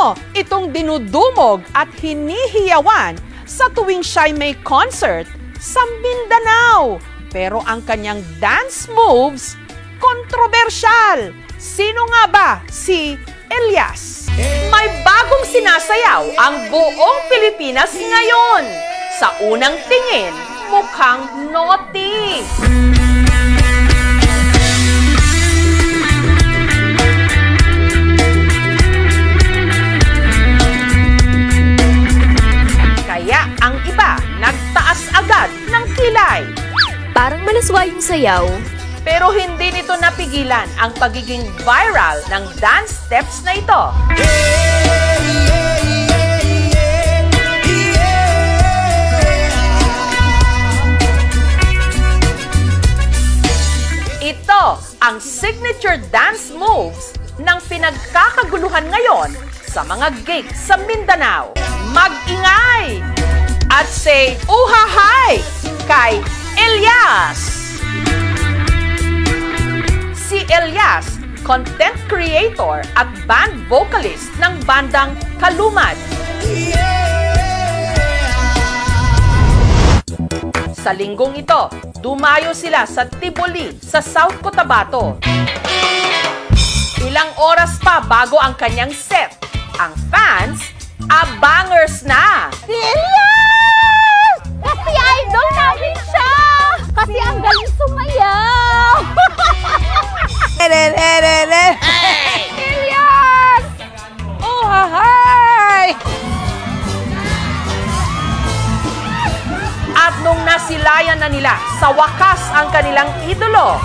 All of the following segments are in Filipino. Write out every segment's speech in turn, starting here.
nyo itong dinudumog at hinihiyawan sa tuwing siya'y may concert sa Mindanao. Pero ang kanyang dance moves, kontrobersyal. Sino nga ba si Elias? May bagong sinasayaw ang buong Pilipinas ngayon. Sa unang tingin, mukhang naughty. Kaya ang iba nagtaas agad ng kilay. Parang malaswa yung sayaw. Pero hindi nito napigilan ang pagiging viral ng dance steps na ito. Ito ang signature dance moves ng pinagkakaguluhan ngayon sa mga gigs sa Mindanao. Mag-ingay at say uhahay kay Elias! Si Elias, content creator at band vocalist ng bandang Kalumad. Sa linggong ito, dumayo sila sa Tiboli sa South Cotabato. Ilang oras pa bago ang kanyang set, ang fans, abangers na! Si Elias! Kasi idol namin siya! Kasi ang galing sumayaw! Hey! Elias! Oh, hi! At nung nasilayan na nila sa wakas ang kanilang idolo,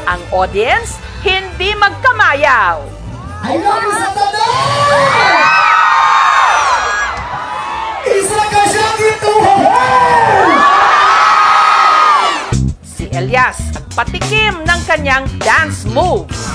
ang audience hindi magkamayaw. I love you sa tanan! Isa ka siyang ituhahay! Si Elias patikim ng kanyang dance moves.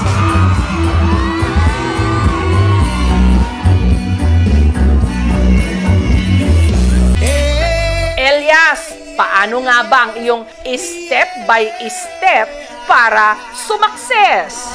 Elias, paano nga bang iyong step by step para sumakses?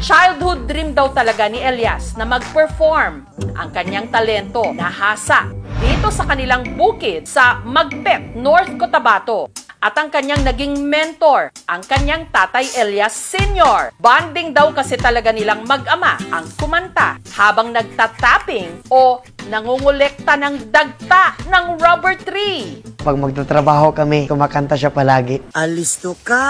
Childhood dream daw talaga ni Elias na mag-perform. Ang kanyang talento nahasa dito sa kanilang bukid sa Magpet, North Cotabato. At ang kanyang naging mentor, ang kanyang tatay Elias Sr. Bonding daw kasi talaga nilang mag-ama ang kumanta habang nagtatapping o nangungulekta ng dagta ng rubber tree. Pag magtatrabaho kami, kumakanta siya palagi. Alisto ka!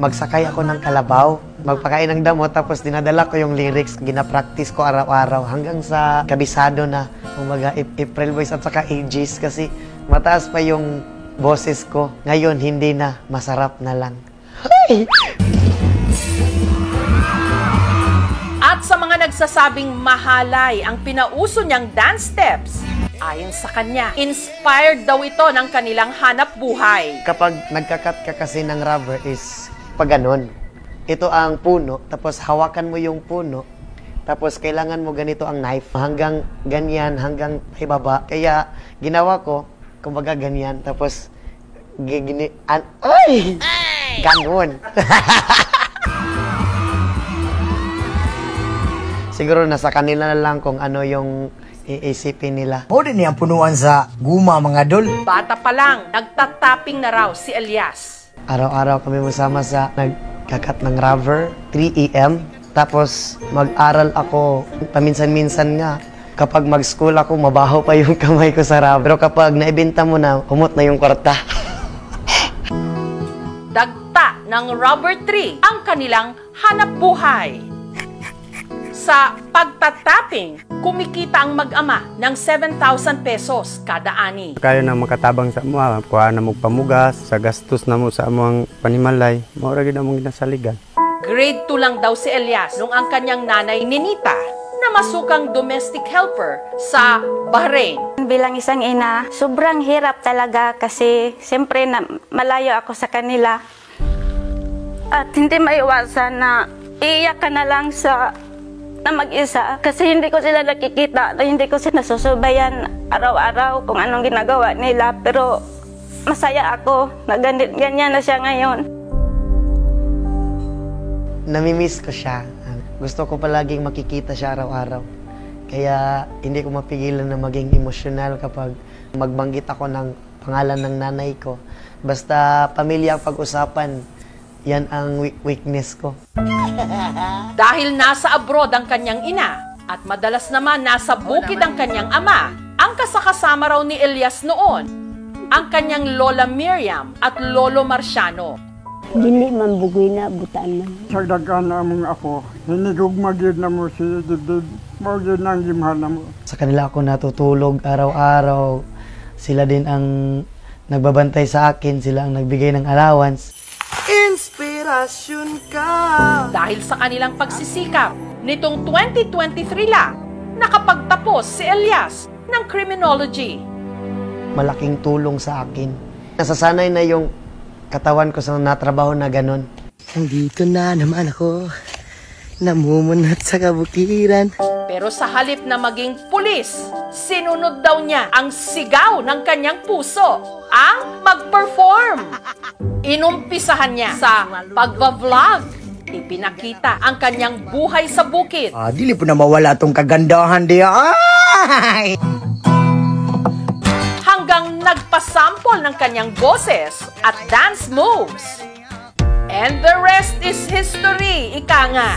Magsakay ako ng kalabaw, magpakain ng damo, tapos dinadala ko yung lyrics, ginapractice ko araw-araw hanggang sa kabisado na, umaga April Boys at saka Aegis kasi mataas pa yung boses ko. Ngayon, hindi na, masarap na lang. Ay! At sa mga nagsasabing mahalay ang pinauso niyang dance steps, ayon sa kanya, inspired daw ito ng kanilang hanap buhay. Kapag nagkakat ka kasi ng rubber is pag ganun. Ito ang puno, tapos hawakan mo yung puno, tapos kailangan mo ganito ang knife, hanggang ganyan, hanggang ibaba. Kaya ginawa ko, kumbaga ganyan, tapos ay! Ganun! Siguro nasa kanila na lang kung ano yung iisipin nila. O din yung punuan sa guma, mga dol. Bata pa lang, nagtatapping na raw si Elias. Araw-araw kami masama sa nagkakat ng rubber, 3 AM. Tapos mag-aral ako, paminsan-minsan nga. Kapag mag-school ako, mabaho pa yung kamay ko sa rubber. Pero kapag naibenta mo na, humot na yung kwarta. Dagta ng rubber tree ang kanilang hanap buhay. Sa pagtatapping, kumikita ang mag-ama ng 7,000 pesos kada ani. Kaya na makatabang sa mga, kuha na mo pamugas, sa gastos na mo sa among panimalay, maura gid among ginasaligan. Grade 2 lang daw si Elias nung ang kanyang nanay Ninita na masukang domestic helper sa Bahrain. Bilang isang ina, sobrang hirap talaga kasi siyempre na malayo ako sa kanila. At hindi maiwasan na iiyak ka na lang na mag-isa kasi hindi ko sila nakikita, hindi ko sila nasusubayan araw-araw kung anong ginagawa nila, pero masaya ako na ganyan na siya ngayon. namimiss ko siya. Gusto ko palaging makikita siya araw-araw. Kaya hindi ko mapigilan na maging emosyonal kapag magbanggit ako ng pangalan ng nanay ko. Basta pamilya ang pag-usapan, yan ang weakness ko. Dahil nasa abroad ang kanyang ina at madalas naman nasa bukid ang kanyang ama, ang kasakasama raw ni Elias noon, ang kanyang Lola Miriam at Lolo Marciano. Dili man bugoy na butaan man. Sagdagan na mong ako, hinigugmagid na mo si Dibdib, magid ng gimhan na mo. Sa kanila ako natutulog araw-araw. Sila din ang nagbabantay sa akin, sila ang nagbigay ng allowance. Inspirasyon ka! Dahil sa kanilang pagsisikap, nitong 2023 lang, nakapagtapos si Elias ng criminology. Malaking tulong sa akin. Nasasanay na yung katawan ko sa natrabaho na ganun. Nandito na naman ako, namumunat sa kabukiran. Pero sa halip na maging pulis, sinunod daw niya ang sigaw ng kanyang puso, ang mag-perform. Inumpisahan niya sa pagva-vlog. Ipinakita ang kanyang buhay sa bukid. Dili po na mawala tong kagandahan di. Ay! Hanggang nagpasample ng kanyang boses at dance moves. And the rest is history, ika nga.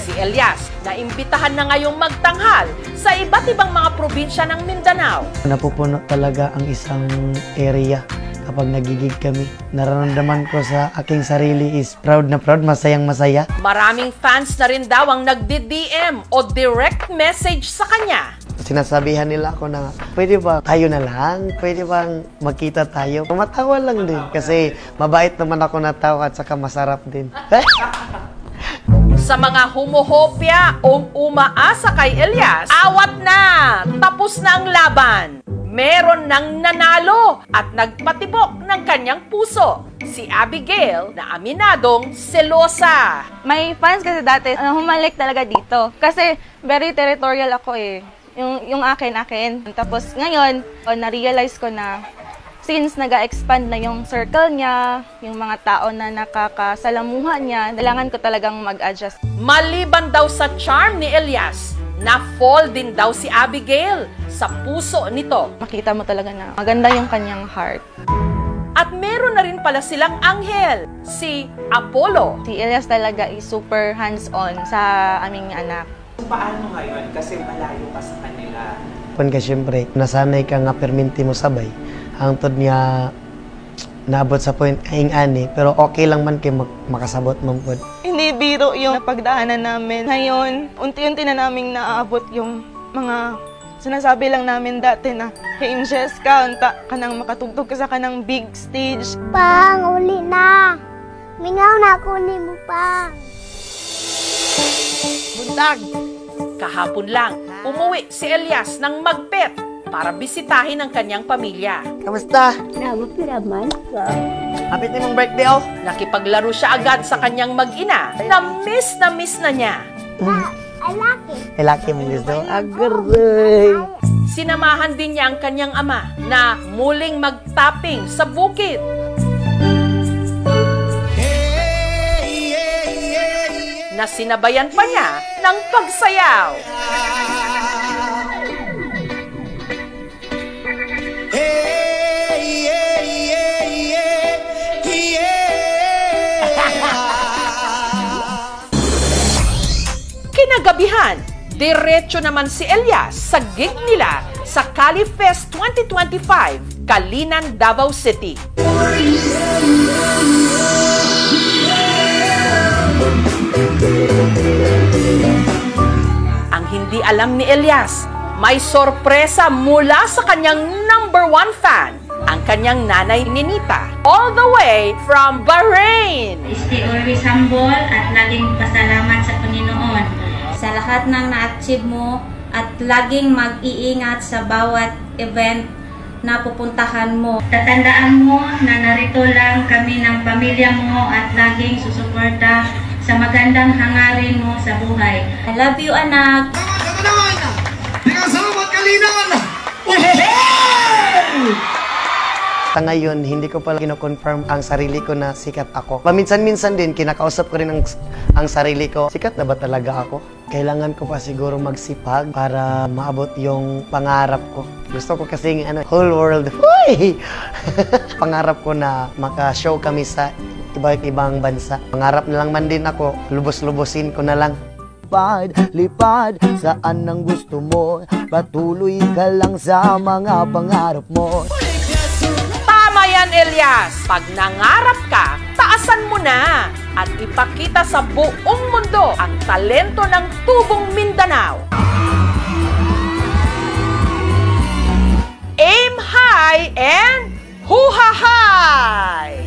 Si Elias na imbitahan na ngayong magtanghal sa iba't ibang mga probinsya ng Mindanao. Napupuno talaga ang isang area kapag nagigig kami. Nararamdaman ko sa aking sarili is proud na proud, masayang masaya. Maraming fans na rin daw ang nagdi-DM o direct message sa kanya. Sinasabihan nila ako na, pwede ba tayo na lang? Pwede bang magkita tayo? Matawa lang din kasi mabait naman ako na tao at saka masarap din. Sa mga humuhopya o umaasa kay Elias, awat na! Tapos na ang laban! Meron nang nanalo at nagpatibok ng kanyang puso, si Abigail na aminadong selosa. May fans kasi dati, humalik talaga dito. Kasi very territorial ako eh. Yung akin. Tapos ngayon, na-realize ko na since nag-expand na yung circle niya, yung mga tao na nakakasalamuha niya, kailangan ko talagang mag-adjust. Maliban daw sa charm ni Elias, na-fall din daw si Abigail sa puso nito. Makita mo talaga na maganda yung kanyang heart. At meron na rin pala silang anghel, si Apollo. Si Elias talaga is super hands-on sa aming anak. Paano ngayon? Kasi malayo pa sa kanila. Ka siyempre, nasanay ka nga perminti mo sabay. Hangtod niya naabot sa point aing ani, pero okay lang man kay makasabot man po. Hindi biro yung napagdaanan namin. Ngayon, unti-unti na naming naaabot yung mga sinasabi lang namin dati na kay Inges ka, unta ka nang makatugtog ka sa kanang big stage. Pang, uli na. Mingaw na ako ni mo, Pang. Buntag! Kahapon lang, umuwi si Elias ng Magpet para bisitahin ang kanyang pamilya. Kamusta? Namapiraman ka. Happy mong birthday, oh! Nakipaglaro siya agad sa kanyang mag-ina na miss na niya. I like it. Ay, laki mong gusto. Agaray! Sinamahan din niya ang kanyang ama na muling mag-tapping sa bukid. Na sinabayan pa niya ng pagsayaw. Kinagabihan, diretso naman si Elias sa gig nila sa Cali Fest 2025, Kalinan, Davao City. Ang hindi alam ni Elias, may sorpresa mula sa kanyang #1 fan, ang kanyang nanay Ninita, all the way from Bahrain. Stay always humble at laging pasalamat sa Panginoon sa lahat ng na-achieve mo at laging mag-iingat sa bawat event na pupuntahan mo. Tatandaan mo na narito lang kami ng pamilya mo at laging susuporta sa magandang hangarin mo sa buhay. I love you, anak. Sa ngayon, hindi ko pala kino-confirm ang sarili ko na sikat ako. Paminsan-minsan din, kinakausap ko rin ang sarili ko. Sikat na ba talaga ako? Kailangan ko pa siguro magsipag para maabot yung pangarap ko. Gusto ko kasing whole world. Uy! Pangarap ko na maka-show kami sa iba't ibang bansa. Pangarap na lang man din ako, lubos-lubosin ko na lang. Lipad, saan ang gusto mo? Patuloy ka lang sa mga pangarap mo. Tama yan, Elias. Pag nangarap ka, taasan mo na at ipakita sa buong mundo ang talento ng Tubong Mindanao. Aim high and huha high!